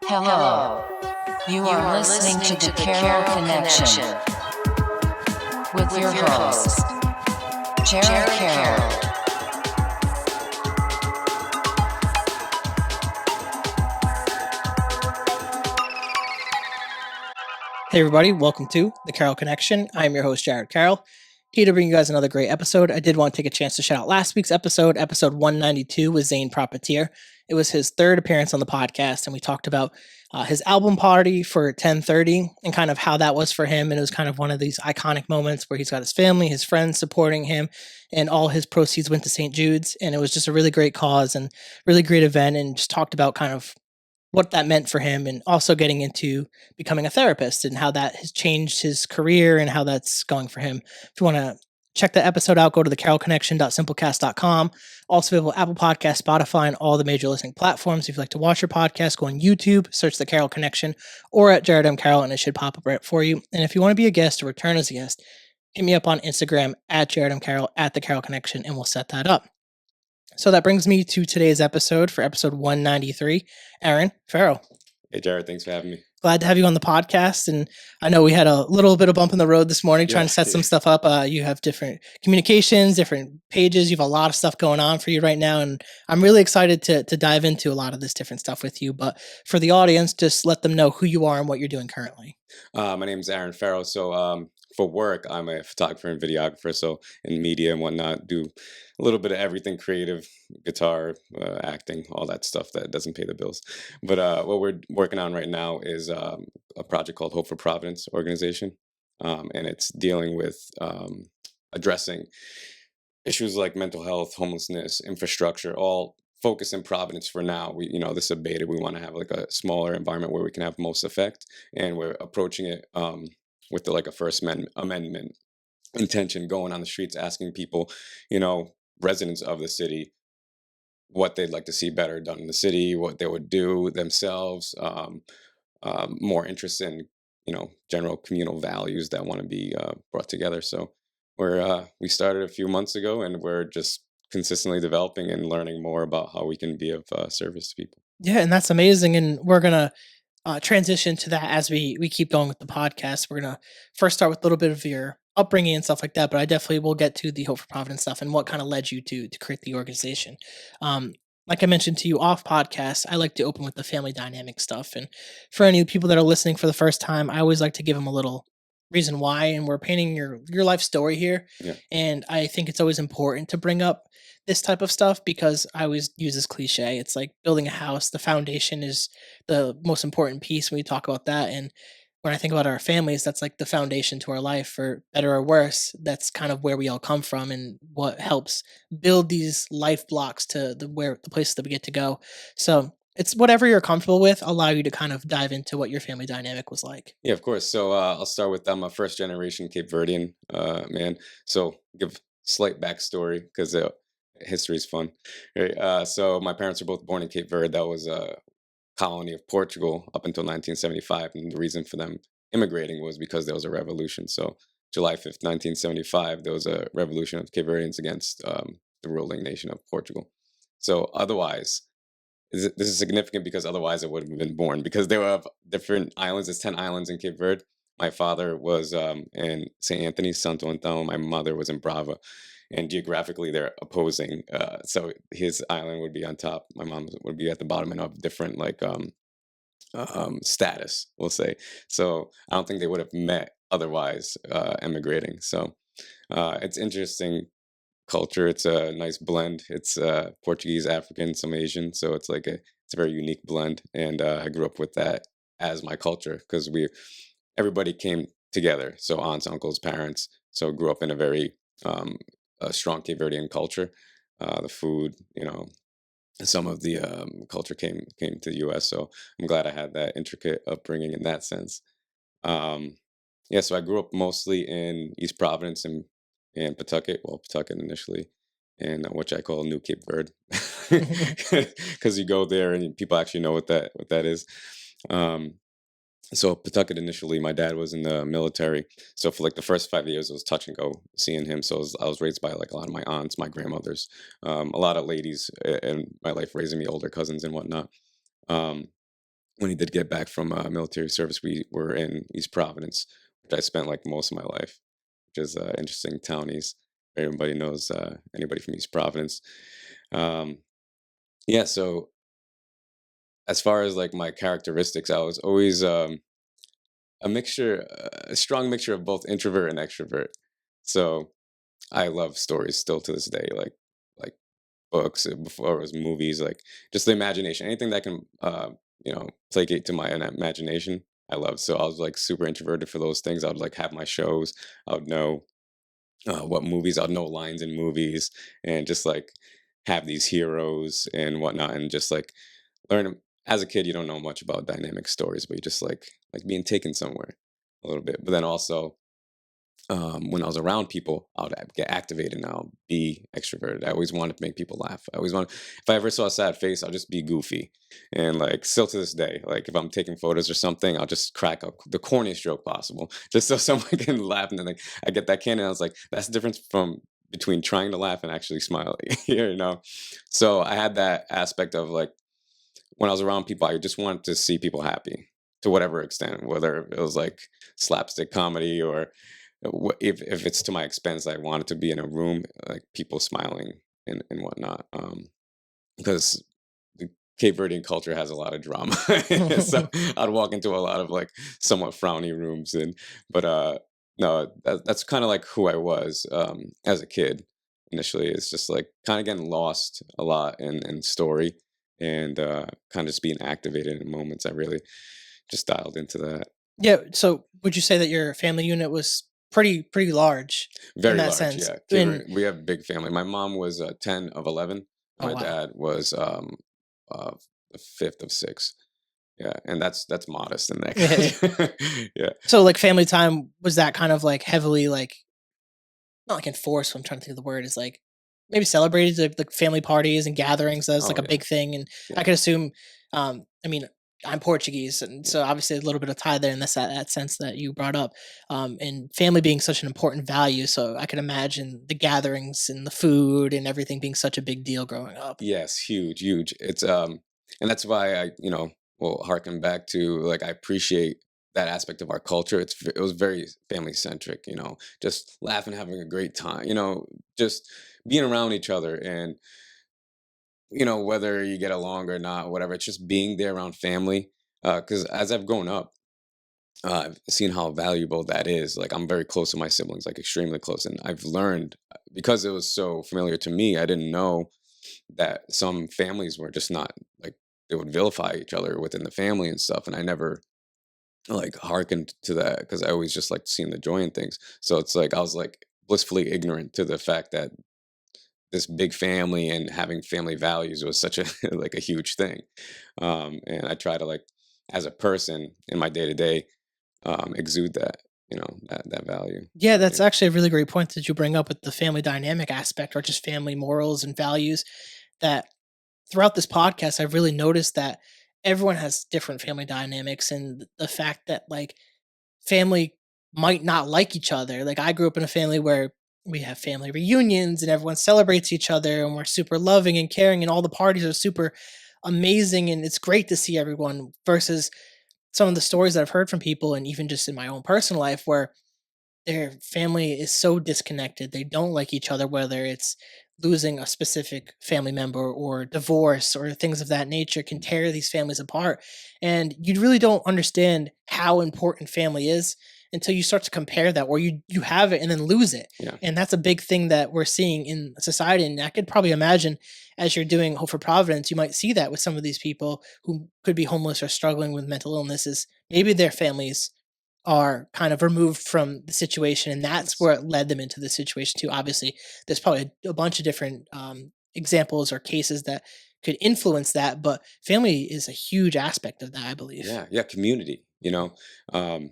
Hello. You are listening to the Carroll Connection with your host, Jared Carroll. Hey everybody, welcome to the Carroll Connection. I am your host, Jared Carroll, here to bring you guys another great episode. I did want to take a chance to shout out last week's episode 192 with Zane Propeteer. It was his third appearance on the podcast, and we talked about his album party for 1030 and kind of how that was for him. And it was kind of one of these iconic moments where he's got his family, his friends supporting him, and all his proceeds went to St. Jude's. And it was just a really great cause and really great event, and just talked about kind of what that meant for him, and also getting into becoming a therapist and how that has changed his career and how that's going for him. If you want to check that episode out, go to thecarrollconnection.simplecast.com. Also available Apple Podcast, Spotify, and all the major listening platforms. If you'd like to watch your podcast, go on YouTube, search The Carroll Connection, or at Jared M. Carroll, and it should pop up right for you. And if you want to be a guest or return as a guest, hit me up on Instagram at Jared M. Carroll, at The Carroll Connection, and we'll set that up. So that brings me to today's episode for episode 193. Aaron, Ferro. Hey, Jared, thanks for having me. Glad to have you on the podcast. And I know we had a little bit of bump in the road this morning trying to set some stuff up. You have different communications, different pages. You have a lot of stuff going on for you right now. And I'm really excited to dive into a lot of this different stuff with you. But for the audience, just let them know who you are and what you're doing currently. My name is Aaron Ferro. So for work, I'm a photographer and videographer. So in media and whatnot, do a little bit of everything creative, guitar, acting, all that stuff that doesn't pay the bills. But what we're working on right now is a project called Hope For Providence organization. And it's dealing with addressing issues like mental health, homelessness, infrastructure, all focus in Providence for now. This is a beta. We want to have like a smaller environment where we can have most effect. And we're approaching it with a First Amendment intention, going on the streets, asking people, residents of the city, what they'd like to see better done in the city, what they would do themselves, more interest in, general communal values that want to be brought together. So we started a few months ago, and we're just consistently developing and learning more about how we can be of service to people. Yeah, and that's amazing. And we're going to transition to that as we keep going with the podcast. We're going to first start with a little bit of your upbringing and stuff like that, but I definitely will get to the Hope for Providence stuff and what kind of led you to create the organization. Like I mentioned to you off podcast, I like to open with the family dynamic stuff. And for any people that are listening for the first time, I always like to give them a little reason why. And we're painting your life story here. Yeah. And I think it's always important to bring up this type of stuff because I always use this cliche. It's like building a house. The foundation is the most important piece when we talk about that. And when I think about our families, that's like the foundation to our life, for better or worse. That's kind of where we all come from and what helps build these life blocks to the places that we get to go. So it's whatever you're comfortable with, allow you to kind of dive into what your family dynamic was like. Yeah, of course. So I'll start with I'm a first generation Cape Verdean man. So give slight backstory because history is fun. Right? So my parents were both born in Cape Verde. That was a colony of Portugal up until 1975. And the reason for them immigrating was because there was a revolution. So July 5th, 1975, there was a revolution of Cape Verdeans against the ruling nation of Portugal. So otherwise, this is significant because otherwise I would have been born, because there were different islands. There's 10 islands in Cape Verde. My father was in St. Anthony, Santo Antão. My mother was in Brava. And geographically, they're opposing. So his island would be on top. My mom would be at the bottom, and of different status, we'll say. So I don't think they would have met otherwise emigrating. So it's interesting culture. It's a nice blend. It's Portuguese, African, some Asian. So it's it's a very unique blend. And I grew up with that as my culture because everybody came together. So aunts, uncles, parents. So grew up in a very a strong Cape Verdean culture. The food, some of the culture came to the U.S. So I'm glad I had that intricate upbringing in that sense. So I grew up mostly in East Providence and Pawtucket. Well, Pawtucket initially, and which I call New Cape Verde, because you go there and people actually know what that is. So Pawtucket initially, my dad was in the military. So for the first 5 years, it was touch and go seeing him. So I was raised by a lot of my aunts, my grandmothers, a lot of ladies in my life raising me, older cousins and whatnot. when he did get back from military service, we were in East Providence, which I spent like most of my life, which is interesting townies. Everybody knows anybody from East Providence. Um, yeah, so as far as like my characteristics, I was always a strong mixture of both introvert and extrovert. So I love stories still to this day, like books before it was movies, like just the imagination, anything that can placate to my imagination. I love. So I was like super introverted for those things. I would like have my shows. I would know what movies. I'd know lines in movies, and just like have these heroes and whatnot, and just like learn 'em. As a kid, you don't know much about dynamic stories, but you just like being taken somewhere a little bit. But then also when I was around people, I would get activated and I'll be extroverted. I always wanted to make people laugh. I always want, if I ever saw a sad face, I'll just be goofy. And like still to this day, like if I'm taking photos or something, I'll just crack up the corniest joke possible just so someone can laugh. And then like I get that candy. And I was like, that's the difference from between trying to laugh and actually smiling, you know? So I had that aspect of like, when I was around people, I just wanted to see people happy to whatever extent, whether it was like slapstick comedy or if it's to my expense, I wanted to be in a room like people smiling and whatnot. Because the Cape Verdean culture has a lot of drama, so I'd walk into a lot of like somewhat frowny rooms, but no, that's kind of like who I was as a kid. Initially, it's just like kind of getting lost a lot in story and kind of just being activated in moments. I really just dialed into that. Yeah. So would you say that your family unit was pretty large in Very that large, sense? yeah. And We have a big family. My mom was 10 of 11, and oh my wow. dad was uh, the fifth of six. Yeah, and that's modest in that. Yeah. So like family time, was that kind of like heavily like, not like enforced, I'm trying to think of the word, is like maybe celebrated, like family parties and gatherings, that's like Oh a yeah. big thing. And I Yeah. could assume, I mean, I'm Portuguese, and Yeah. so obviously a little bit of tie there in this that sense that you brought up, and family being such an important value. So I could imagine the gatherings and the food and everything being such a big deal growing up. Yes, huge, huge. It's and that's why I, will harken back to like I appreciate that aspect of our culture. It was very family centric, just laughing, having a great time, just being around each other and whether you get along or not, whatever. It's just being there around family. Because as I've grown up, I've seen how valuable that is. Like I'm very close to my siblings, like extremely close, and I've learned because it was so familiar to me. I didn't know that some families were just not like they would vilify each other within the family and stuff, and I never like hearkened to that because I always just liked seeing the joy in things. So it's like I was like blissfully ignorant to the fact that this big family and having family values was such a like a huge thing. And I try to like as a person in my day to day exude that that value. Yeah, So that's yeah. actually a really great point that you bring up with the family dynamic aspect, or just family morals and values. That throughout this podcast, I've really noticed that everyone has different family dynamics, and the fact that like family might not like each other. Like I grew up in a family where we have family reunions and everyone celebrates each other and we're super loving and caring and all the parties are super amazing and it's great to see everyone, versus some of the stories that I've heard from people and even just in my own personal life where their family is so disconnected. They don't like each other, whether it's losing a specific family member or divorce or things of that nature can tear these families apart. And you really don't understand how important family is until you start to compare that, or you have it and then lose it. Yeah. And that's a big thing that we're seeing in society. And I could probably imagine as you're doing Hope for Providence, you might see that with some of these people who could be homeless or struggling with mental illnesses. Maybe their families are kind of removed from the situation, and that's Yes. where it led them into the situation too. Obviously, there's probably a bunch of different examples or cases that could influence that, but family is a huge aspect of that, I believe. Yeah. Yeah. Community. Um,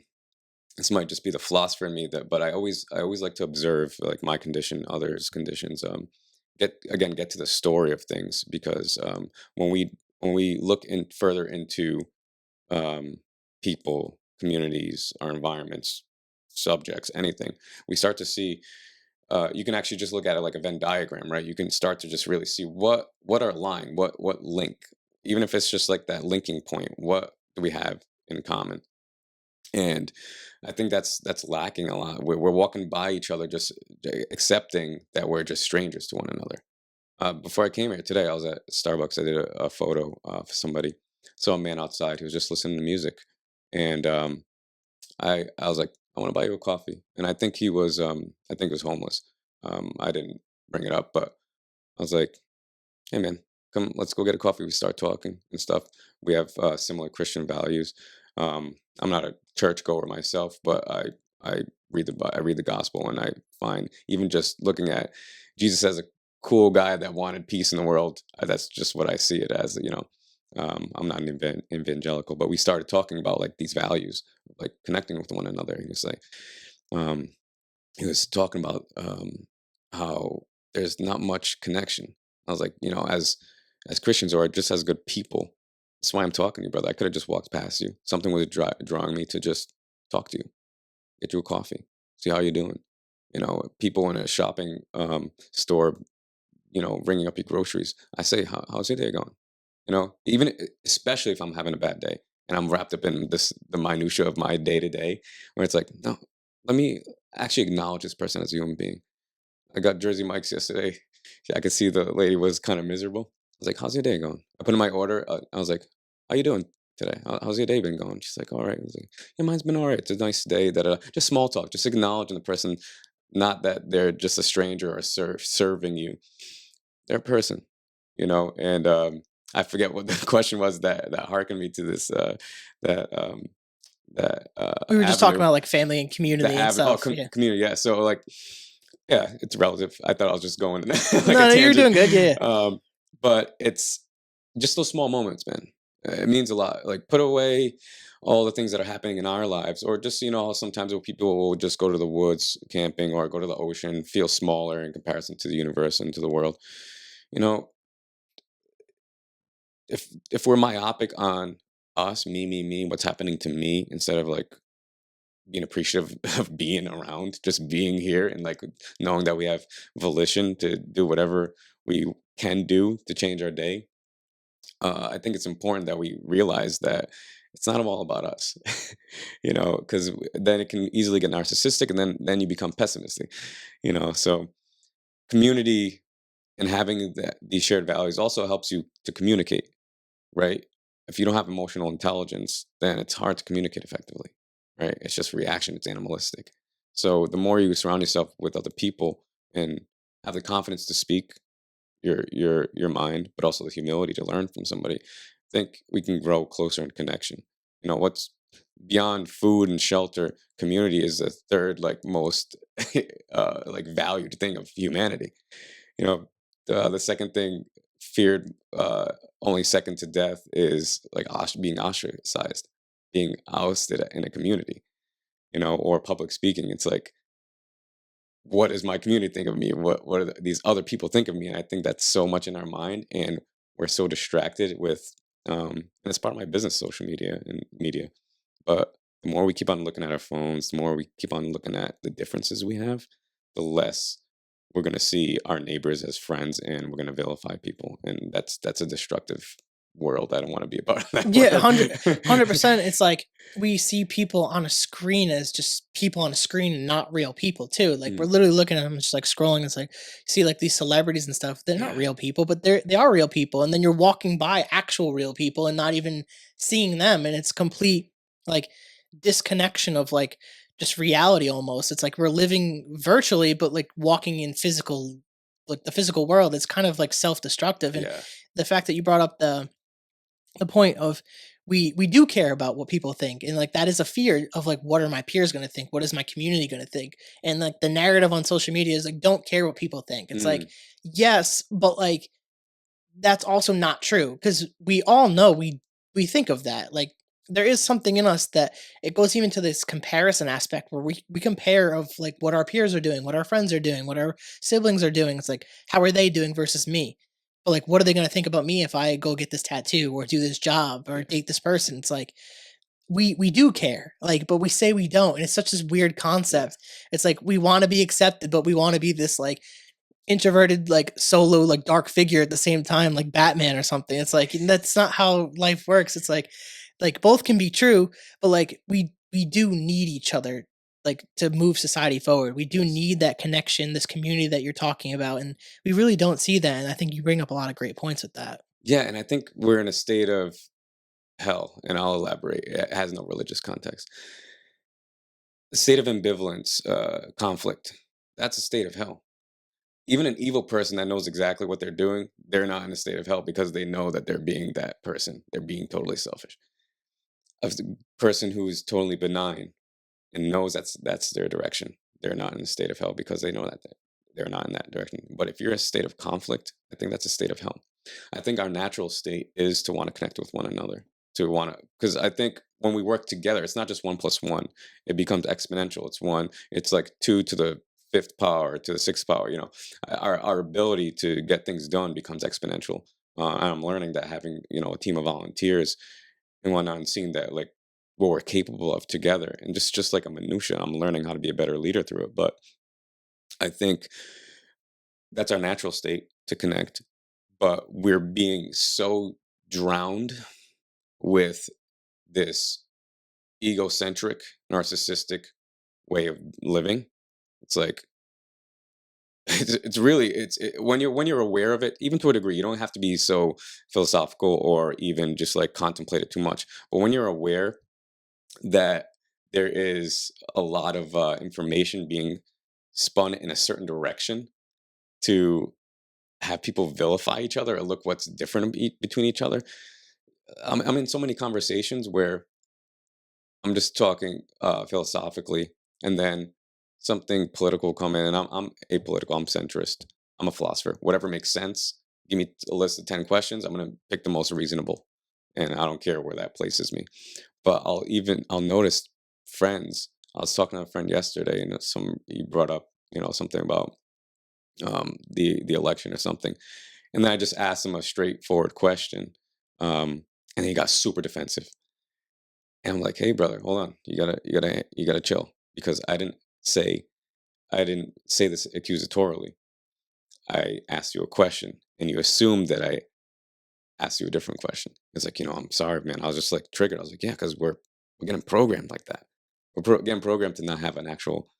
this might just be the philosopher in me but I always like to observe like my condition, others' conditions. Get to the story of things because when we look in further into um, people, communities, our environments, subjects, anything, we start to see. You can actually just look at it like a Venn diagram, right? You can start to just really see what are line, what link, even if it's just like that linking point. What do we have in common? And I think that's lacking a lot. We're walking by each other, just accepting that we're just strangers to one another. Before I came here today, I was at Starbucks. I did a photo for somebody. Saw a man outside who was just listening to music, and I was like, I want to buy you a coffee, and I think he was homeless. I didn't bring it up, but I was like, hey man, come, let's go get a coffee. We start talking and stuff. We have similar Christian values. I'm not a church goer myself, but I I read the gospel, and I find even just looking at Jesus as a cool guy that wanted peace in the world. That's just what I see it as. I'm not an evangelical, but we started talking about like these values, like connecting with one another. And it's like um, he was talking about how there's not much connection. I was like, as Christians or just as good people, that's why I'm talking to you, brother. I could have just walked past you. Something was drawing me to just talk to you, get you a coffee, see how you're doing. People in a shopping store, ringing up your groceries. I say, how's your day going? Especially if I'm having a bad day and I'm wrapped up in the minutia of my day to day, where it's like, no, let me actually acknowledge this person as a human being. I got Jersey Mike's yesterday. I could see the lady was kind of miserable. I was like, how's your day going? I put in my order. I was like, how you doing today? How's your day been going? She's like, all right. I was like, yeah, mine's been all right. It's a nice day. Just small talk, just acknowledging the person, not that they're just a stranger or serving you. They're a person, and I forget what the question was that harkened me to this that We were just talking avenue. about like family and community and stuff. Yeah. Community, yeah. So like, yeah, it's relative. I thought I was just going like No, a no, you're doing tangent. good. Yeah. But it's just those small moments, man. It means a lot. Like put away all the things that are happening in our lives, or just sometimes people will just go to the woods camping or go to the ocean, feel smaller in comparison to the universe and to the world. You know, if we're myopic on us, me, what's happening to me, instead of like being appreciative of being around, just being here, and like knowing that we have volition to do whatever we can do to change our day. I think it's important that we realize that it's not all about us, because then it can easily get narcissistic, and then you become pessimistic, So community and having these shared values also helps you to communicate, right? If you don't have emotional intelligence, then it's hard to communicate effectively, right? It's just reaction, it's animalistic. So the more you surround yourself with other people and have the confidence to speak your mind, but also the humility to learn from somebody, I think we can grow closer in connection. What's beyond food and shelter, community is the third like most like valued thing of humanity. You know, the second thing feared, only second to death, is like being ostracized, being ousted in a community, or public speaking. It's like, what does my community think of me? What are these other people think of me? And I think that's so much in our mind, and we're so distracted with, and it's part of my business, social media and media. But the more we keep on looking at our phones, the more we keep on looking at the differences we have, the less we're going to see our neighbors as friends, and we're going to vilify people. And that's a destructive world. I don't want to be a part of that Yeah, world. 100%. It's like we see people on a screen as just people on a screen and not real people too. Like we're Mm, literally looking at them, just like scrolling. It's like you see like these celebrities and stuff. They're not yeah. real people, but they are real people. And then you're walking by actual real people and not even seeing them, and it's complete like disconnection of like just reality almost. It's like we're living virtually, but like walking in physical, like the physical world. It's kind of like self destructive. And Yeah. the fact that you brought up the point of we do care about what people think, and like that is a fear of like what are my peers going to think, what is my community going to think, and like the narrative on social media is like don't care what people think. It's like Mm, yes, but like that's also not true because we all know we think of that. Like there is something in us that it goes even to this comparison aspect where we compare of like what our peers are doing, what our friends are doing, what our siblings are doing. It's like how are they doing versus me? But like what are they going to think about me if I go get this tattoo or do this job or yeah. date this person? It's like we do care, like, but we say we don't, and it's such this weird Yeah. concept. It's like we want to be accepted, but we want to be this like introverted, like solo, like dark figure at the same time, like Batman or something. It's like that's not how life works. It's like like both can be true, but like we do need each other like to move society forward. We do Yes. need that connection, this community that you're talking about, and we really don't see that. And I think you bring up a lot of great points with that. Yeah, and I think we're in a state of hell, and I'll elaborate. It has no religious context. A state of ambivalence, conflict. That's a state of hell. Even an evil person that knows exactly what they're doing, they're not in a state of hell because they know that they're being that person. They're being totally selfish. A person who is totally benign and knows that's their direction, they're not in a state of hell because they know that they're not in that direction. But if you're in a state of conflict, I think that's a state of hell. I think our natural state is to want to connect with one another, to want to, because I think when we work together, it's not just 1 plus 1; it becomes exponential. It's one. It's like 2 to the 5th power, to the 6th power. Our ability to get things done becomes exponential. And I'm learning that, having a team of volunteers and whatnot, and seeing that, like, what we're capable of together, and just like a minutia, I'm learning how to be a better leader through it. But I think that's our natural state, to connect, but we're being so drowned with this egocentric, narcissistic way of living. It's like it's really when you're aware of it, even to a degree. You don't have to be so philosophical or even just like contemplate it too much. But when you're aware that there is a lot of information being spun in a certain direction to have people vilify each other or look what's different between each other. I'm in so many conversations where I'm just talking philosophically, and then something political come in, and I'm apolitical. I'm centrist. I'm a philosopher. Whatever makes sense. Give me a list of 10 questions. I'm gonna pick the most reasonable, and I don't care where that places me. But I'll notice friends. I was talking to a friend yesterday, and he brought up something about the election or something, and then I just asked him a straightforward question, and he got super defensive. And I'm like, "Hey, brother, hold on. You gotta chill, because I didn't say this accusatorily. I asked you a question, and you assumed that I asked you a different question." It's like, I'm sorry, man. I was just like triggered. I was like, yeah, because we're getting programmed like that. Getting programmed to not have an actual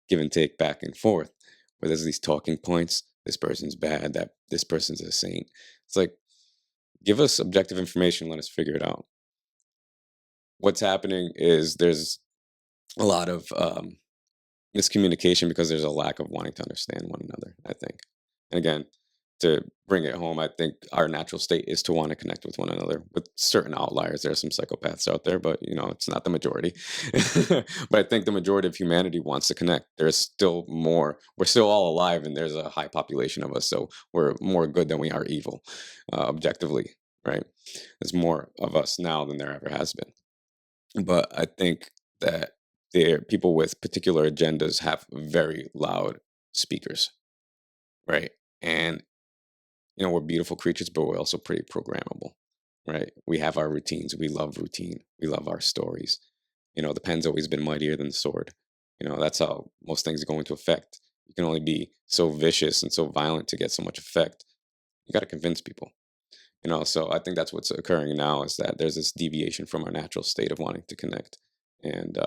give and take back and forth, where there's these talking points. This person's bad. That this person's a saint. It's like, give us objective information. Let us figure it out. What's happening is there's a lot of miscommunication because there's a lack of wanting to understand one another, I think. And again, to bring it home, I think our natural state is to want to connect with one another. With certain outliers, there are some psychopaths out there, but it's not the majority. But I think the majority of humanity wants to connect. There's still more. We're still all alive, and there's a high population of us, so we're more good than we are evil, objectively, right? There's more of us now than there ever has been. But I think that people with particular agendas have very loud speakers, right? And we're beautiful creatures, but we're also pretty programmable, right? We have our routines. We love routine. We love our stories. The pen's always been mightier than the sword. That's how most things go into effect. You can only be so vicious and so violent to get so much effect. You got to convince people. So I think that's what's occurring now, is that there's this deviation from our natural state of wanting to connect. And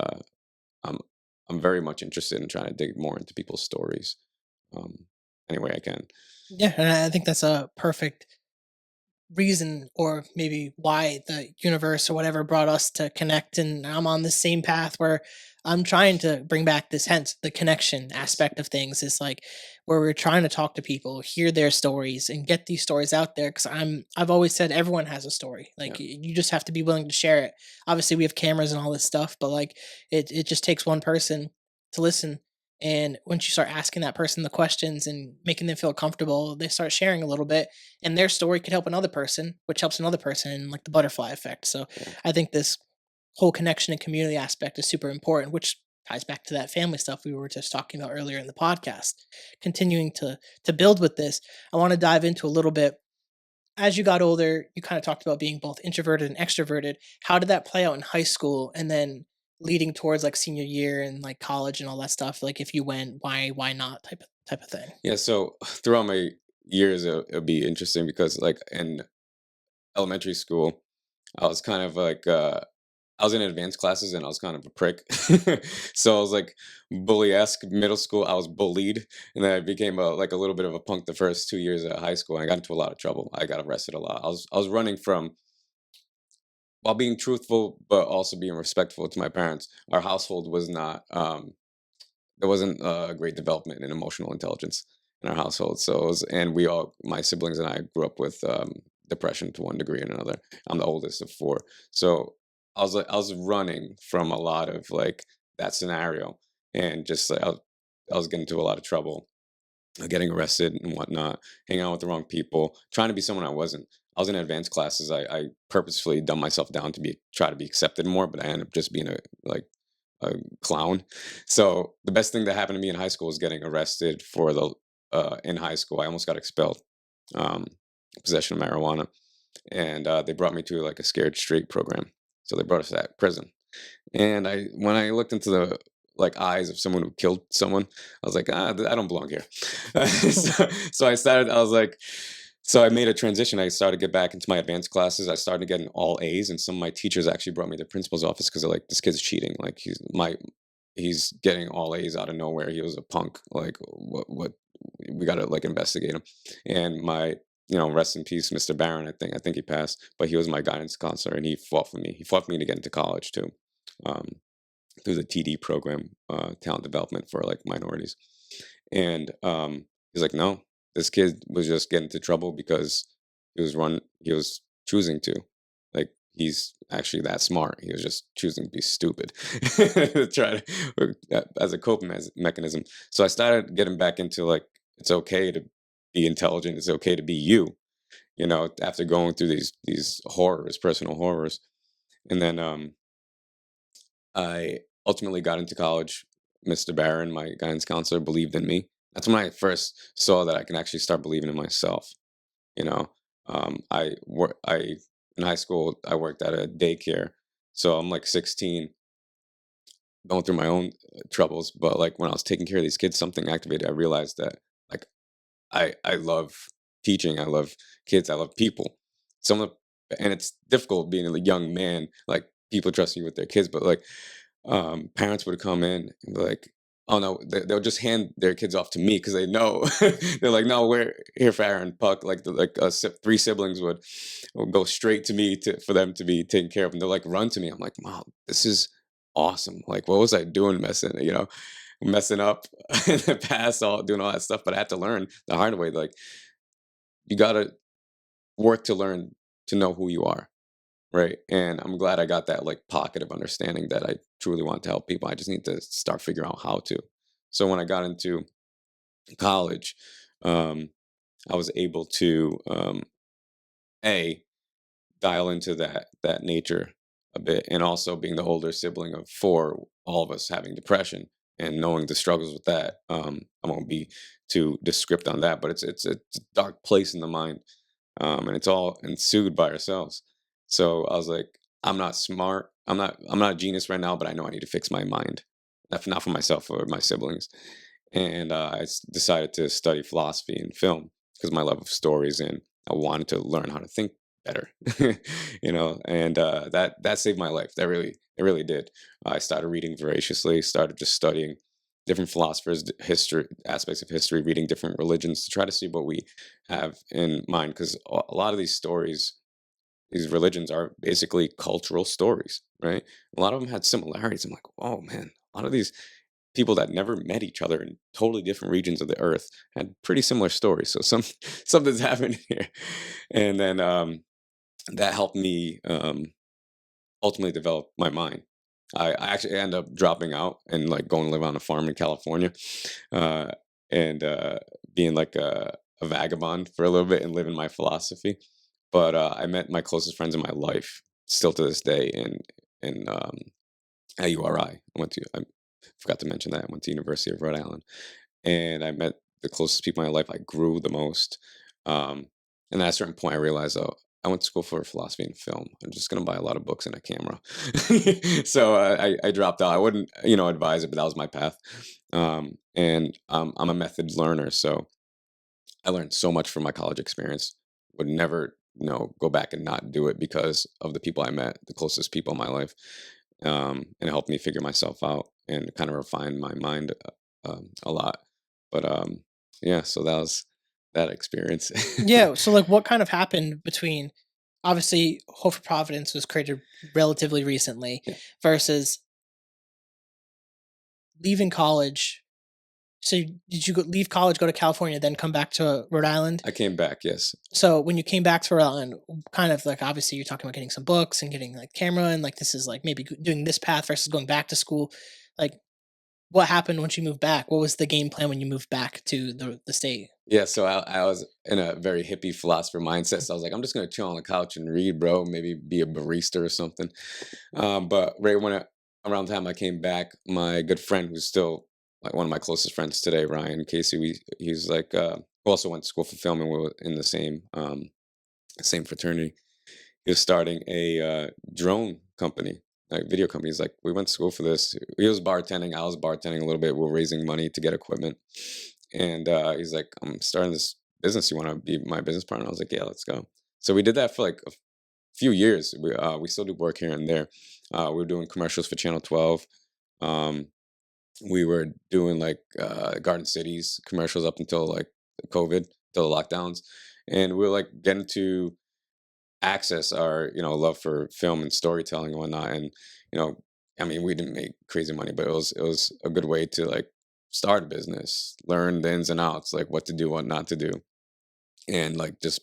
I'm I'm very much interested in trying to dig more into people's stories, um, any way I can. Yeah, and I think that's a perfect reason, or maybe why the universe or whatever brought us to connect. And I'm on the same path where I'm trying to bring back this, hence the connection Yes. aspect of things, is like where we're trying to talk to people, hear their stories, and get these stories out there. Because I've always said everyone has a story. Yeah. Like you just have to be willing to share it. Obviously we have cameras and all this stuff, but like it just takes one person to listen. And once you start asking that person the questions and making them feel comfortable, they start sharing a little bit, and their story could help another person, which helps another person, and like the butterfly effect. So Yeah. I think this whole connection and community aspect is super important, which ties back to that family stuff we were just talking about earlier in the podcast. Continuing to build with this, I want to dive into a little bit. As you got older, you kind of talked about being both introverted and extroverted. How did that play out in high school, and then leading towards like senior year and like college and all that stuff? Like if you went, why not, type of thing. Yeah. So throughout my years, it'll be interesting because, like, in elementary school, I was kind of like I was in advanced classes and I was kind of a prick. So I was like bully-esque. Middle school, I was bullied, and then I became like a little bit of a punk the first 2 years of high school. I got into a lot of trouble. I got arrested a lot. I was running from, while being truthful but also being respectful to my parents. Our household was not there wasn't a great development in emotional intelligence in our household. So it was, and we all, my siblings and I, grew up with depression to one degree and another. I'm the oldest of four, so I was running from a lot of like that scenario, and just like I was getting into a lot of trouble, getting arrested and whatnot, hanging out with the wrong people, trying to be someone I wasn't. I was in advanced classes. I purposefully dumbed myself down to be try to be accepted more, but I ended up just being a clown. So the best thing that happened to me in high school was getting arrested for the in high school. I almost got expelled. Um, Possession of marijuana, and they brought me to like a scared straight program. So they brought us to prison, and when I looked into the like eyes of someone who killed someone, I was like, I don't belong here. So I started. I was like, so I made a transition. I started to get back into my advanced classes. I started getting all A's, and some of my teachers actually brought me to the principal's office because they're like, this kid's cheating. Like he's getting all A's out of nowhere. He was a punk. Like what we got to like investigate him. And my, rest in peace, Mr. Barron. I think he passed, but he was my guidance counselor, and he fought for me. He fought for me to get into college too, um, through the TD program, talent development for like minorities. And he's like, no, this kid was just getting into trouble because he was choosing to. Like, he's actually that smart. He was just choosing to be stupid, to try to, as a coping mechanism. So I started getting back into like, it's okay to be intelligent. It's okay to be you. After going through these horrors, personal horrors, and then I ultimately got into college. Mr. Barron, my guidance counselor, believed in me. That's when I first saw that I can actually start believing in myself. You know, I in high school I worked at a daycare, so I'm like 16, going through my own troubles. But like when I was taking care of these kids, something activated. I realized that like I love teaching. I love kids. I love people. Some of and it's difficult being a young man. Like people trust you with their kids, but like parents would come in and be like, "Oh no," they'll just hand their kids off to me because they know they're like, "No, we're here for Aaron Puck." Like three siblings would go straight to me for them to be taken care of, and they'll like run to me. I'm like, "Mom, this is awesome! Like, what was I doing, messing up in the past, all doing all that stuff?" But I had to learn the hard way. Like, you gotta work to learn to know who you are. Right. And I'm glad I got that like pocket of understanding that I truly want to help people. I just need to start figuring out how to. So when I got into college, um, I was able to a dial into that nature a bit, and also being the older sibling of four, all of us having depression and knowing the struggles with that. I won't be too descriptive on that, but it's a dark place in the mind, and it's all ensued by ourselves. So I was like, I'm not smart. I'm not a genius right now, but I know I need to fix my mind, not for myself or my siblings. And decided to study philosophy and film because my love of stories, and I wanted to learn how to think better, and that saved my life. It really did. I started reading voraciously, started just studying different philosophers, history aspects of history, reading different religions to try to see what we have in mind. Because a lot of these stories, these religions are basically cultural stories, right? A lot of them had similarities. I'm like, oh man, a lot of these people that never met each other in totally different regions of the earth had pretty similar stories. So something's happened here, and then that helped me ultimately develop my mind. I actually ended up dropping out and like going to live on a farm in California, uh, and being like a vagabond for a little bit and living my philosophy. But I met my closest friends in my life still to this day in at URI. I forgot to mention that I went to University of Rhode Island, and I met the closest people in my life. I grew the most, um, and at a certain point, I realized, oh, I went to school for philosophy and film. I'm just gonna buy a lot of books and a camera. So I dropped out. I wouldn't advise it, but that was my path. And I'm a method learner, so I learned so much from my college experience. Would never go back and not do it because of the people I met, the closest people in my life. And it helped me figure myself out and kind of refine my mind a lot. But yeah, so that was that experience. Yeah. So like, what kind of happened between obviously Hope for Providence was created relatively recently Yeah. versus leaving college. So did you leave college, go to California, then come back to Rhode Island? I came back, yes. So when you came back to Rhode Island, kind of like obviously you're talking about getting some books and getting like camera and like this is like maybe doing this path versus going back to school. Like what happened once you moved back? What was the game plan when you moved back to the state? Yeah, so I was in a very hippie philosopher mindset. So I was like, I'm just gonna chill on the couch and read, bro. Maybe be a barista or something. But right around the time I came back, my good friend, who's still like one of my closest friends today, Ryan Casey, he's like who also went to school for film, and we were in the same fraternity. He was starting a drone company, like video company. He's like, we went to school for this. He was bartending, I was bartending a little bit. We were raising money to get equipment, and he's like, I'm starting this business. You want to be my business partner? I was like, yeah, let's go. So we did that for like a few years. We still do work here and there. We were doing commercials for Channel 12. Um, we were doing like Garden Cities commercials up until like COVID, till the lockdowns, and we were like getting to access our love for film and storytelling and whatnot. And you know, I mean, we didn't make crazy money, but it was a good way to like start a business, learn the ins and outs, like what to do, what not to do, and like just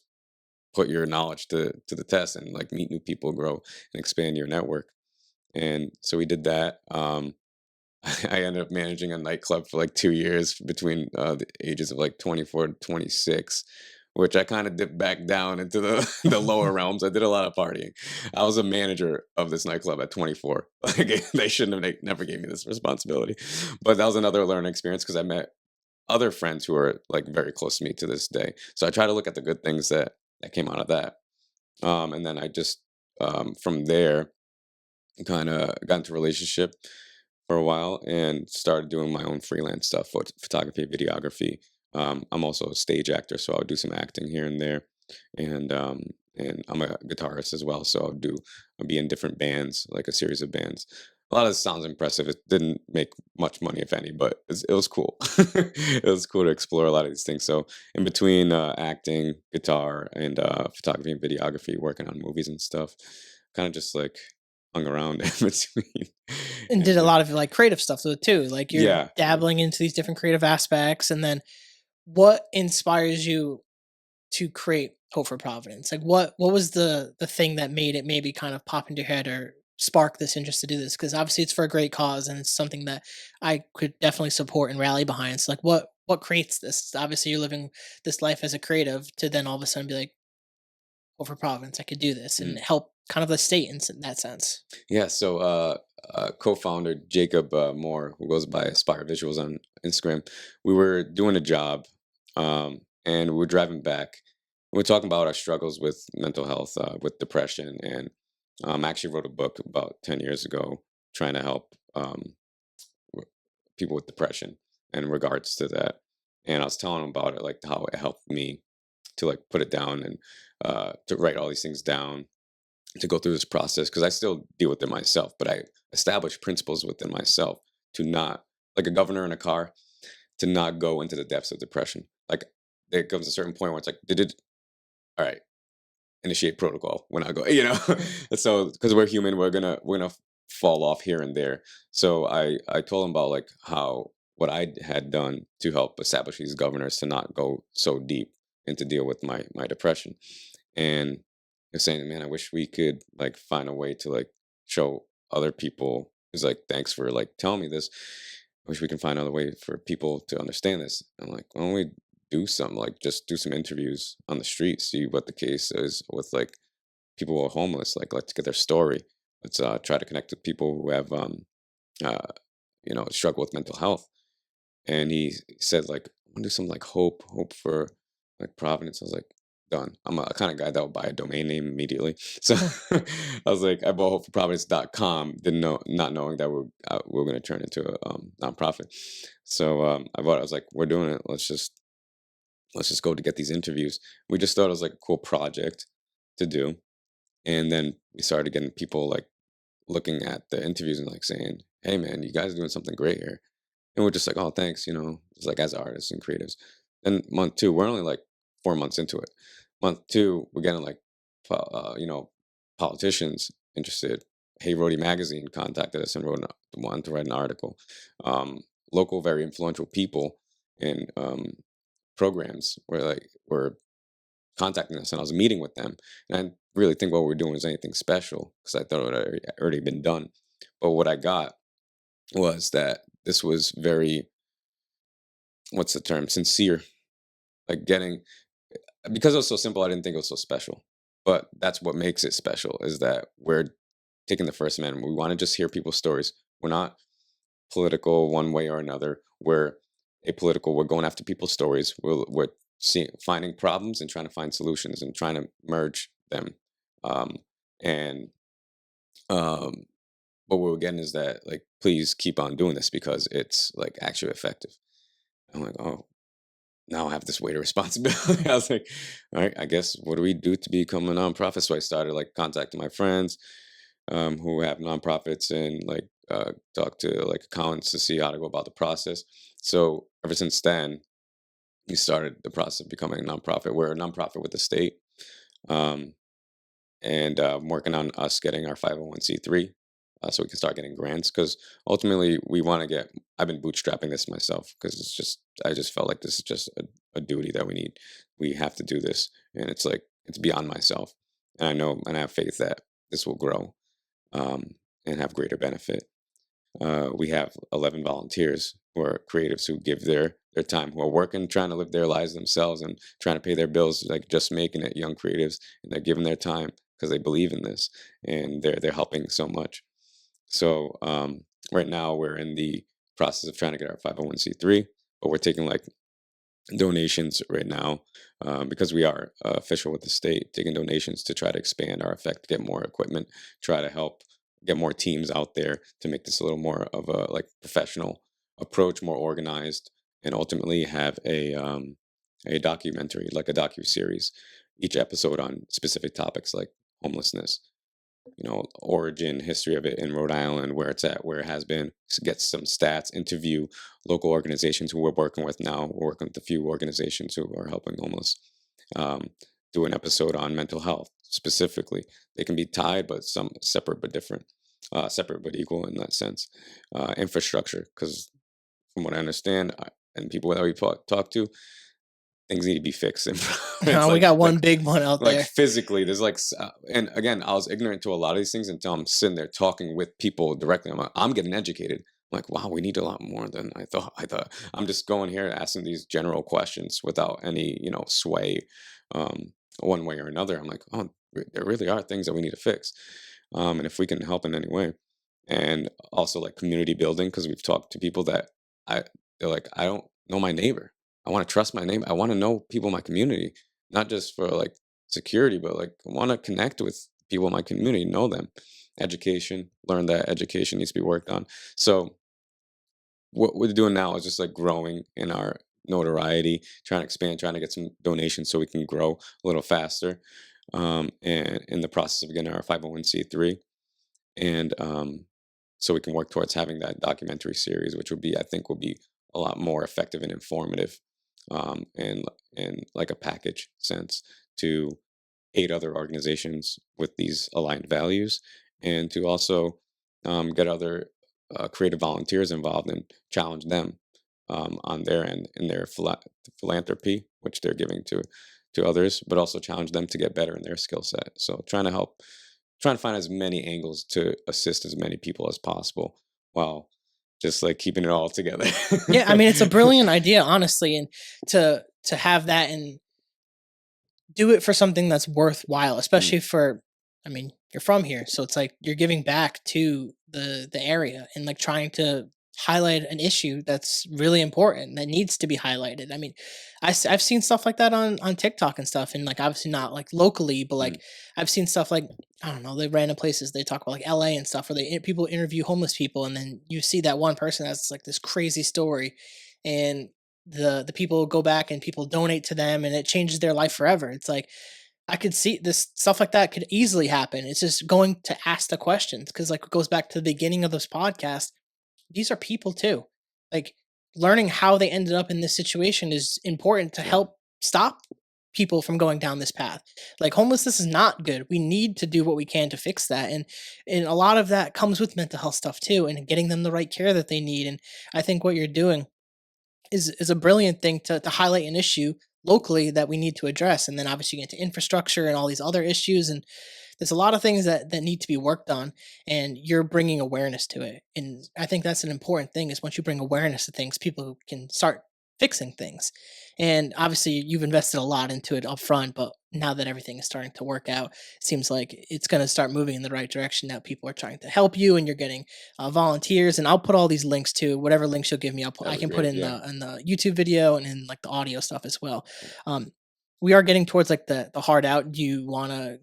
put your knowledge to the test and like meet new people, grow and expand your network. And so we did that. I ended up managing a nightclub for like 2 years between the ages of like 24 to 26, which I kind of dipped back down into the, the lower realms. I did a lot of partying. I was a manager of this nightclub at 24. Like, they shouldn't have never gave me this responsibility. But that was another learning experience because I met other friends who are like very close to me to this day. So I try to look at the good things that came out of that. And then I just from there kind of got into a relationship for a while and started doing my own freelance stuff, photography, videography. I'm also a stage actor, so I'll do some acting here and there, and I'm a guitarist as well. So I'll be in different bands, like a series of bands. A lot of this sounds impressive. It didn't make much money, if any, but it was cool. It was cool to explore a lot of these things. So in between acting, guitar, and photography and videography, working on movies and stuff, kind of just like hung around in between. And did a And lot of like creative stuff though too. Like you're yeah, dabbling into these different creative aspects, and then what inspires you to create Hope for Providence? Like what was the thing that made it maybe kind of pop into your head or spark this interest to do this? Because obviously it's for a great cause and it's something that I could definitely support and rally behind. So like what creates this? Obviously you're living this life as a creative to then all of a sudden be like, Hope for Providence, I could do this and mm, help kind of the state in that sense. yeah. So co-founder Jacob Moore, who goes by Aspire Visuals on Instagram, we were doing a job, and we were driving back. We were talking about our struggles with mental health, with depression, and I actually wrote a book about 10 years ago trying to help w- people with depression in regards to that. And I was telling him about it, like how it helped me to like put it down and to write all these things down, to go through this process because I still deal with it myself, but I established principles within myself to not, like a governor in a car, to not go into the depths of depression. Like there comes a certain point where it's like, did it? All right, initiate protocol. We're not going, so because we're human, we're gonna fall off here and there. So I told him about like how what I had done to help establish these governors to not go so deep and to deal with my depression. And you're saying, man, I wish we could like find a way to like show other people. It's like, thanks for like telling me this. I wish we can find another way for people to understand this. I'm like, why don't we do something like just do some interviews on the street, see what the case is with like people who are homeless. Like, let's get their story. Let's try to connect with people who have uh, struggle with mental health. And he said like, I want to do something like hope for like Providence. I was like, done. I'm a kind of guy that will buy a domain name immediately. So I was like, I bought hopeforprovidence.com, didn't know, not knowing that we're going to turn into a nonprofit. So I bought it. I was like, we're doing it. Let's just go to get these interviews. We just thought it was like a cool project. to do. And then we started getting people like looking at the interviews and like saying, "Hey, man, you guys are doing something great here." And we're just like, "Oh, thanks," just like as artists and creatives. Then month two, we're only like 4 months into it. Month two, we're getting like, politicians interested. Hey, Rhodey Magazine contacted us and wanted to write an article. Local, very influential people in programs were contacting us, and I was meeting with them. And I didn't really think what we were doing was anything special because I thought it had already been done. But what I got was that this was very, what's the term, sincere. Like getting, because it was so simple, I didn't think it was so special. But that's what makes it special, is that we're taking the first amendment. We want to just hear people's stories. We're not political one way or another. We're apolitical. We're going after people's stories. We're finding problems and trying to find solutions and trying to merge them. Um, and um, what we're getting is that, like, please keep on doing this because it's like actually effective. I'm like, oh, now I have this weight of responsibility. I was like, all right, I guess what do we do to become a nonprofit? So I started like contacting my friends who have nonprofits and like talk to like accountants to see how to go about the process. So ever since then, we started the process of becoming a nonprofit. We're a nonprofit with the state, um, and I'm working on us getting our 501c3 so we can start getting grants. Because ultimately, we want to get. I've been bootstrapping this myself because I just felt like this is just a duty that we need. We have to do this, and it's like it's beyond myself. And I know, and I have faith that this will grow um, and have greater benefit. We have 11 volunteers who are creatives who give their time, who are working, trying to live their lives themselves and trying to pay their bills, like just making it. Young creatives, and they're giving their time because they believe in this, and they're helping so much. So right now we're in the process of trying to get our 501c3, but we're taking like donations right now because we are official with the state, taking donations to try to expand our effect, get more equipment, try to help get more teams out there to make this a little more of a like professional approach, more organized, and ultimately have a documentary, like a docu series, each episode on specific topics like homelessness, origin, history of it in Rhode Island, where it's at, where it has been, get some stats, interview local organizations who we're working with now. We're working with a few organizations who are helping homeless. Um, do an episode on mental health specifically. They can be tied, but some separate but different, separate but equal in that sense. Infrastructure, because from what I understand, and people that we talk to, things need to be fixed. And it's We got one big one out like there. physically there's like and again, I was ignorant to a lot of these things until I'm sitting there talking with people directly. I'm getting educated. I'm like, wow, we need a lot more than I thought I'm just going here asking these general questions without any sway um one way or another. I'm like, oh, there really are things that we need to fix, and if we can help in any way. And also like community building, because we've talked to people that I they're like, I don't know my neighbor. I want to trust my neighbor. I want to know people in my community, not just for like security, but like I want to connect with people in my community, know them. Education, learn that education needs to be worked on. So what we're doing now is just like growing in our notoriety, trying to expand, trying to get some donations so we can grow a little faster. And in the process of getting our 501c3, and so we can work towards having that documentary series, which would be, I think, will be a lot more effective and informative, and like a package sense to aid other organizations with these aligned values, and to also get other creative volunteers involved and challenge them on their end in their philanthropy, which they're giving to others, but also challenge them to get better in their skill set. So trying to find as many angles to assist as many people as possible while just like keeping it all together. Yeah, I mean it's a brilliant idea, honestly, and to have that and do it for something that's worthwhile, Mm, especially for, I mean, you're from here, so it's like you're giving back to the area and like trying to highlight an issue that's really important that needs to be highlighted. I mean, I've seen stuff like that on TikTok and stuff, and like obviously not like locally, but mm, like I've seen stuff like, I don't know, the random places they talk about like LA and stuff where people interview homeless people, and then you see that one person that's like this crazy story, and the people go back and people donate to them and it changes their life forever. It's like I could see this stuff like that could easily happen. It's just going to ask the questions because, like, it goes back to the beginning of this podcast. These are people too. Like, learning how they ended up in this situation is important to Yeah, help stop people from going down this path. Like, homelessness is not good. We need to do what we can to fix that. And a lot of that comes with mental health stuff too, and getting them the right care that they need. And I think what you're doing is a brilliant thing to highlight an issue locally that we need to address, and then obviously you get into infrastructure and all these other issues, and there's a lot of things that need to be worked on, and you're bringing awareness to it. And I think that's an important thing, is once you bring awareness to things, people can start fixing things. And obviously you've invested a lot into it up front, but now that everything is starting to work out, it seems like it's going to start moving in the right direction. Now people are trying to help you, and you're getting volunteers. And I'll put all these links to whatever links you'll give me. I that'd be can put great. in Yeah. the YouTube video and in like the audio stuff as well. um we are getting towards like the hard out. Do you want to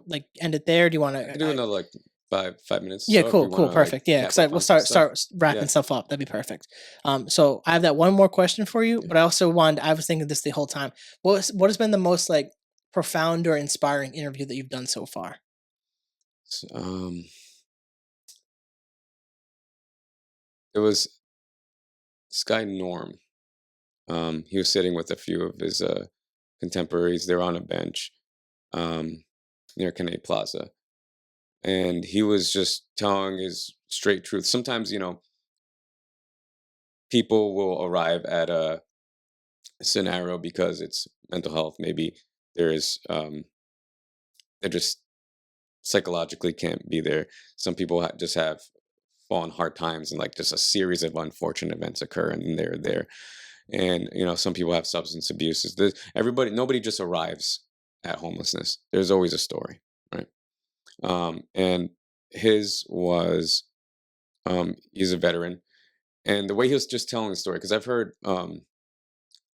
like end it there? Do you want I can to? do another like 5 minutes or Yeah, so if cool, you want cool, to like perfect. Yeah, cap because up we'll on some stuff. wrapping Yeah. stuff up. That'd be perfect. So I have that one more question for you, Yeah. but I also wanted. I was thinking this the whole time. What has been the most like profound or inspiring interview that you've done so far? S- it was this guy Norm. He was sitting with a few of his contemporaries. They were on a bench um, near Canate Plaza, and he was just telling his straight truth. Sometimes, people will arrive at a scenario because it's mental health. Maybe there's they just psychologically can't be there. Some people just have fallen hard times, and like just a series of unfortunate events occur, and they're there. And some people have substance abuses. Nobody just arrives at homelessness. There's always a story, right? And his was he's a veteran, and the way he was just telling the story, because I've heard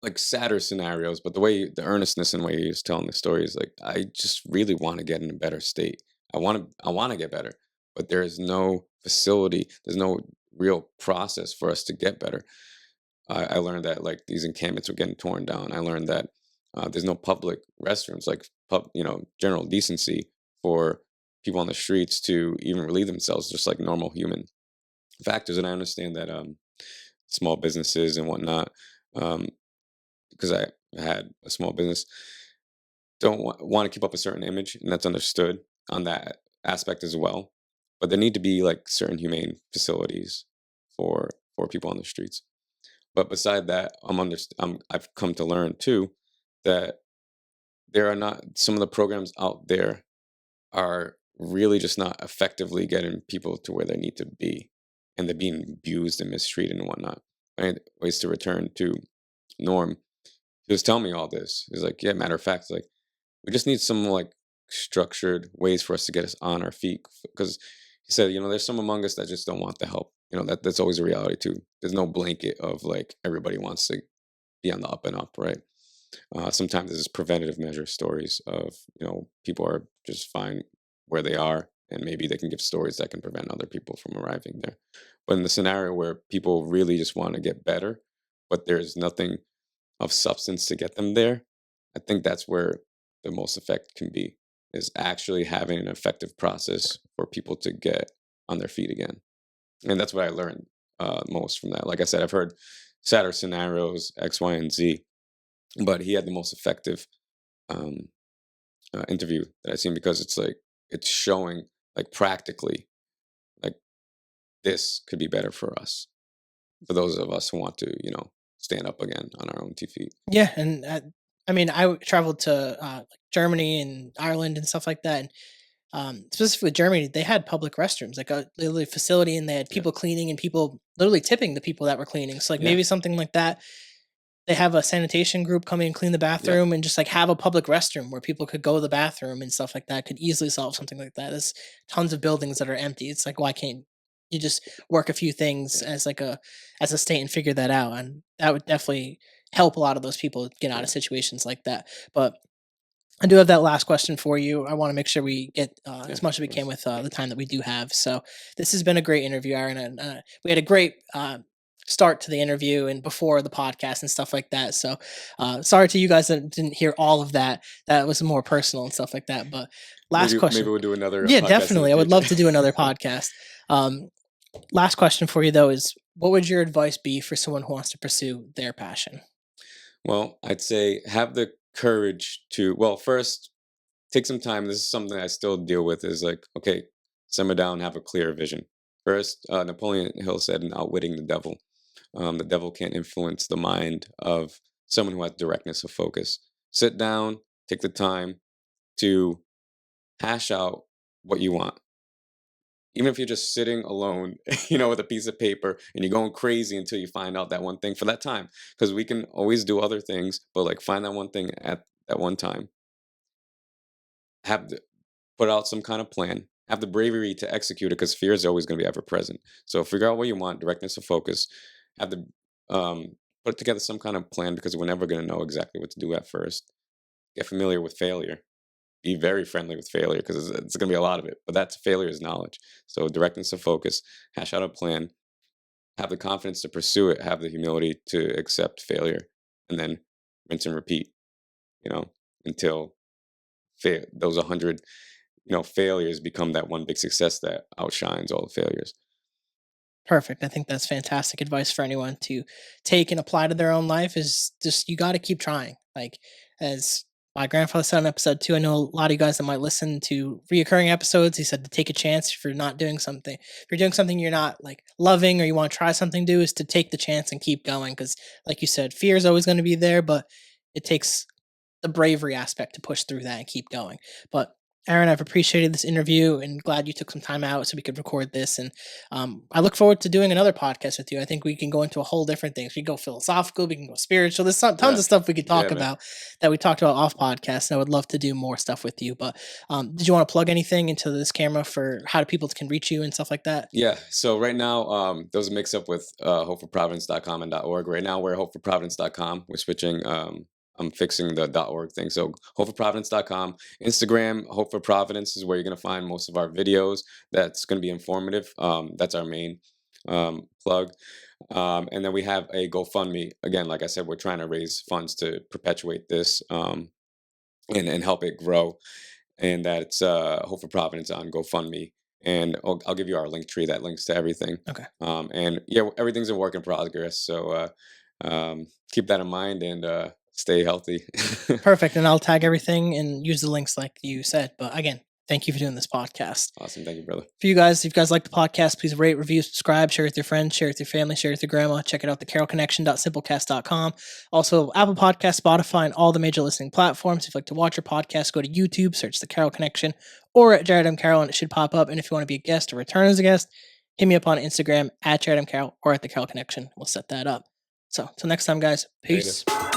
like sadder scenarios, but the earnestness and way he was telling the story is like, I just really want to get in a better state. I want to get better, but there is no facility. There's no real process for us to get better. I learned that like these encampments were getting torn down. I learned that there's no public restrooms, like general decency for people on the streets to even relieve themselves, just like normal human factors. And I understand that small businesses and whatnot, um, because I had a small business, don't want to keep up a certain image, and that's understood on that aspect as well. But there need to be like certain humane facilities for people on the streets. But beside that, I've come to learn too that there are not some of the programs out there are really just not effectively getting people to where they need to be, and they're being abused and mistreated and whatnot. And ways to return to Norm, he was telling me all this. He's like, yeah, matter of fact, like we just need some like structured ways for us to get us on our feet, because he said, there's some among us that just don't want the help. That's always a reality too. There's no blanket of like everybody wants to be on the up and up, right? Sometimes there's preventative measure stories of people are just fine where they are, and maybe they can give stories that can prevent other people from arriving there. But in the scenario where people really just want to get better, but there's nothing of substance to get them there, I think that's where the most effect can be, is actually having an effective process for people to get on their feet again. And that's what I learned most from that. Like I said, I've heard sadder scenarios, X, Y, and Z, but he had the most effective um, interview that I've seen, because it's showing like practically like this could be better for us, for those of us who want to stand up again on our own 2 feet. Yeah, and I mean, traveled to like Germany and Ireland and stuff like that. And specifically Germany, they had public restrooms, like a literally facility, and they had Yeah, people cleaning and people literally tipping the people that were cleaning. So like yeah, maybe something like that. They have a sanitation group come in and clean the yeah, bathroom, and just like have a public restroom where people could go to the bathroom and stuff like that. Could easily solve something like that. There's tons of buildings that are empty. It's like, why can't you just work a few things yeah, as a state and figure that out? And that would definitely help a lot of those people get out yeah, of situations like that. But I do have that last question for you. I want to make sure we get yeah. as much as Of we can course. with the time that we do have. So this has been a great interview, Aaron, and we had a great start to the interview and before the podcast and stuff like that. So sorry to you guys that didn't hear all of that. That was more personal and stuff like that. But last Maybe question. we'll do another Yeah, podcast in the definitely. I would love to future. do another podcast. Last question for you though is, what would your advice be for someone who wants to pursue their passion? Well, I'd say have the courage to, well, first, take some time. This is something I still deal with is like, okay, simmer down, have a clear vision. First, Napoleon Hill said in Outwitting the devil can't influence the mind of someone who has directness of focus. Sit down, take the time to hash out what you want. Even if you're just sitting alone, with a piece of paper and you're going crazy until you find out that one thing for that time. Because we can always do other things, but like find that one thing at that one time. Have to put out some kind of plan. Have the bravery to execute it because fear is always going to be ever present. So figure out what you want, directness of focus. Have the put together some kind of plan because we're never going to know exactly what to do at first. Get familiar with failure. Be very friendly with failure because it's going to be a lot of it. But that's failure is knowledge. So directness of focus. Hash out a plan. Have the confidence to pursue it. Have the humility to accept failure, and then rinse and repeat. Until those 100 failures become that one big success that outshines all the failures. Perfect. I think that's fantastic advice for anyone to take and apply to their own life is just you got to keep trying. Like as my grandfather said on episode 2, I know a lot of you guys that might listen to reoccurring episodes. He said to take a chance if you're not doing something. If you're doing something you're not like loving or you want to try something new, is to take the chance and keep going. Because like you said, fear is always going to be there, but it takes the bravery aspect to push through that and keep going. But Aaron, I've appreciated this interview and glad you took some time out so we could record this. And I look forward to doing another podcast with you. I think we can go into a whole different things. We can go philosophical, we can go spiritual. There's tons Yeah. of stuff we could talk Yeah, man. about that we talked about off podcast. And I would love to do more stuff with you. But did you want to plug anything into this camera for how people can reach you and stuff like that? Yeah. So right now, there was a mix up with hopeforprovidence.com and .org. Right now, we're hopeforprovidence.com. We're switching. I'm fixing the .org thing. So hopeforprovidence.com. Instagram, Hope for Providence is where you're going to find most of our videos. That's going to be informative. That's our main plug. And then we have a GoFundMe. Again, like I said, we're trying to raise funds to perpetuate this and help it grow. And that's Hope for Providence on GoFundMe. And I'll give you our link tree that links to everything. Okay. And yeah, everything's a work in progress. So keep that in mind and stay healthy. Perfect. And I'll tag everything and use the links like you said. But again, thank you for doing this podcast. Awesome. Thank you, brother. For you guys, if you guys like the podcast, please rate, review, subscribe, share with your friends, share with your family, share with your grandma. Check it out, thecarrollconnection.simplecast.com. Also, Apple Podcast, Spotify, and all the major listening platforms. If you'd like to watch your podcast, go to YouTube, search The Carroll Connection, or at Jared M. Carroll, and it should pop up. And if you want to be a guest or return as a guest, hit me up on Instagram at Jared M. Carroll or at The Carroll Connection. We'll set that up. So, until next time, guys, peace. Later.